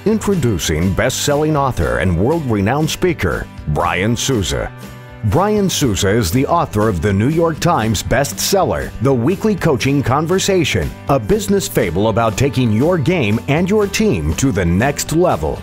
Introducing best-selling author and world-renowned speaker, Brian Souza. Brian Souza is the author of the New York Times Bestseller, The Weekly Coaching Conversation, a business fable about taking your game and your team to the next level.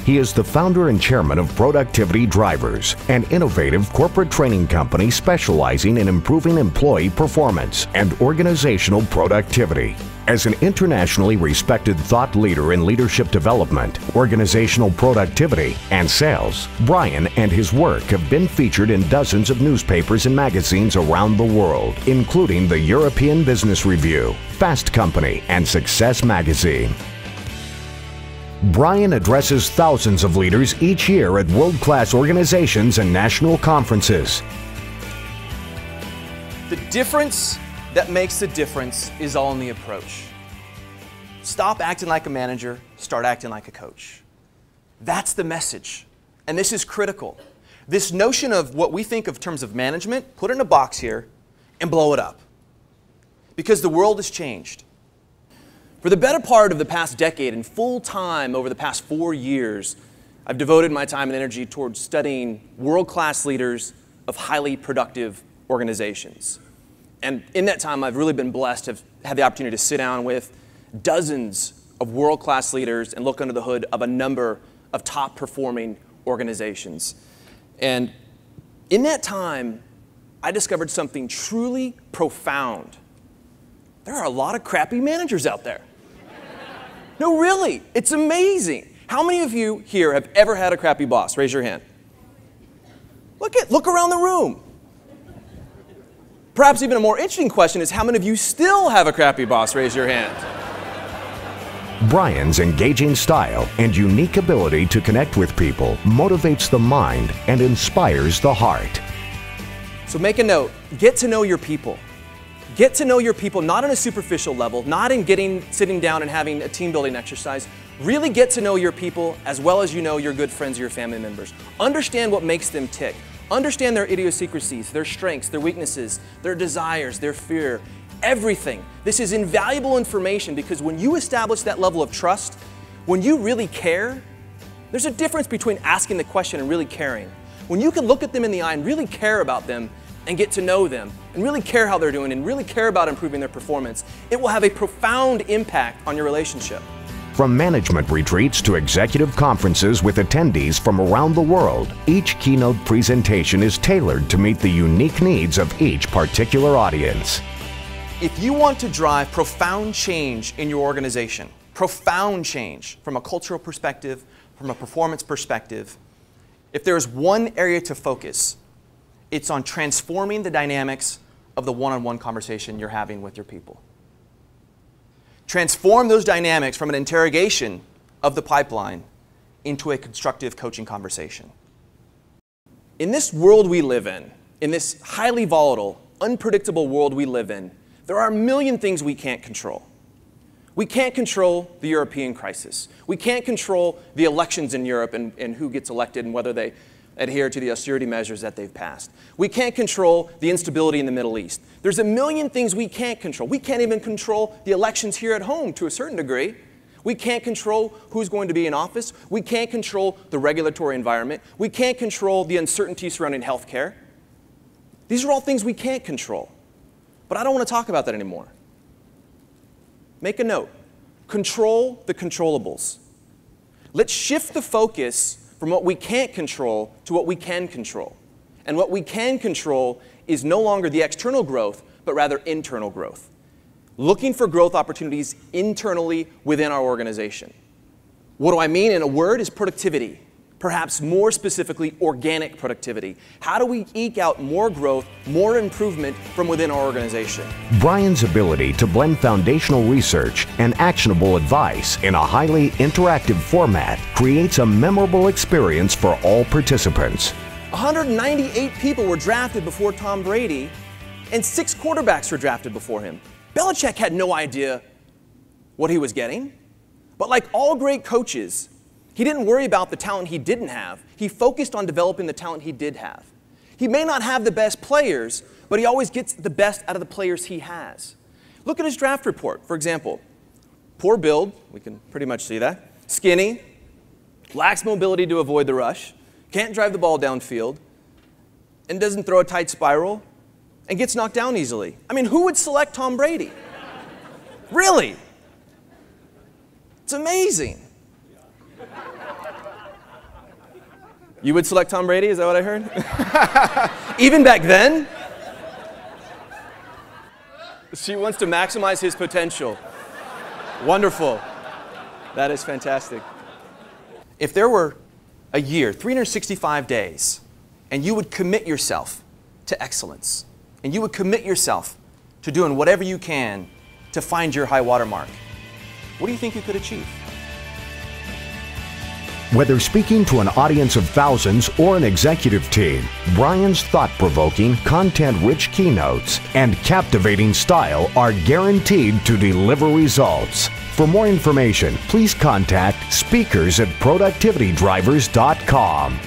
He is the founder and chairman of Productivity Drivers, an innovative corporate training company specializing in improving employee performance and organizational productivity. As an internationally respected thought leader in leadership development, organizational productivity, and sales, Brian and his work have been featured in dozens of newspapers and magazines around the world, including the European Business Review, Fast Company, and Success Magazine. Brian addresses thousands of leaders each year at world-class organizations and national conferences. The difference that makes the difference is all in the approach. Stop acting like a manager, start acting like a coach. That's the message. And this is critical. This notion of what we think of in terms of management, put it in a box here and blow it up. Because the world has changed. For the better part of the past decade and full time over the past 4 years, I've devoted my time and energy towards studying world-class leaders of highly productive organizations. And in that time, I've really been blessed to have had the opportunity to sit down with dozens of world-class leaders and look under the hood of a number of top-performing organizations. And in that time, I discovered something truly profound. There are a lot of crappy managers out there. No, really, it's amazing. How many of you here have ever had a crappy boss? Raise your hand. Look around the room. Perhaps even a more interesting question is how many of you still have a crappy boss? Raise your hand. Brian's engaging style and unique ability to connect with people motivates the mind and inspires the heart. So make a note, get to know your people. Get to know your people not on a superficial level, not in sitting down and having a team building exercise. Really get to know your people as well as you know your good friends or your family members. Understand what makes them tick. Understand their idiosyncrasies, their strengths, their weaknesses, their desires, their fear, everything. This is invaluable information because when you establish that level of trust, when you really care, there's a difference between asking the question and really caring. When you can look at them in the eye and really care about them and get to know them and really care how they're doing and really care about improving their performance, it will have a profound impact on your relationship. From management retreats to executive conferences with attendees from around the world, each keynote presentation is tailored to meet the unique needs of each particular audience. If you want to drive profound change in your organization, profound change from a cultural perspective, from a performance perspective, if there's one area to focus, it's on transforming the dynamics of the one-on-one conversation you're having with your people. Transform those dynamics from an interrogation of the pipeline into a constructive coaching conversation. In this world we live in this highly volatile, unpredictable world we live in, there are a million things we can't control. We can't control the European crisis. We can't control the elections in Europe and who gets elected and whether they adhere to the austerity measures that they've passed. We can't control the instability in the Middle East. There's a million things we can't control. We can't even control the elections here at home to a certain degree. We can't control who's going to be in office. We can't control the regulatory environment. We can't control the uncertainty surrounding healthcare. These are all things we can't control. But I don't want to talk about that anymore. Make a note. Control the controllables. Let's shift the focus from what we can't control to what we can control. And what we can control is no longer the external growth, but rather internal growth. Looking for growth opportunities internally within our organization. What do I mean in a word is productivity. Perhaps more specifically, organic productivity. How do we eke out more growth, more improvement from within our organization? Brian's ability to blend foundational research and actionable advice in a highly interactive format creates a memorable experience for all participants. 198 people were drafted before Tom Brady, and 6 quarterbacks were drafted before him. Belichick had no idea what he was getting. But like all great coaches, he didn't worry about the talent he didn't have. He focused on developing the talent he did have. He may not have the best players, but he always gets the best out of the players he has. Look at his draft report, for example. Poor build, we can pretty much see that. skinny, lacks mobility to avoid the rush, can't drive the ball downfield, and doesn't throw a tight spiral, and gets knocked down easily. I mean, who would select Tom Brady? Really? It's amazing. You would select Tom Brady? Is that what I heard? Even back then? She wants to maximize his potential. Wonderful. That is fantastic. If there were a year, 365 days, and you would commit yourself to excellence, and you would commit yourself to doing whatever you can to find your high water mark, what do you think you could achieve? Whether speaking to an audience of thousands or an executive team, Brian's thought-provoking, content-rich keynotes and captivating style are guaranteed to deliver results. For more information, please contact speakers@productivitydrivers.com.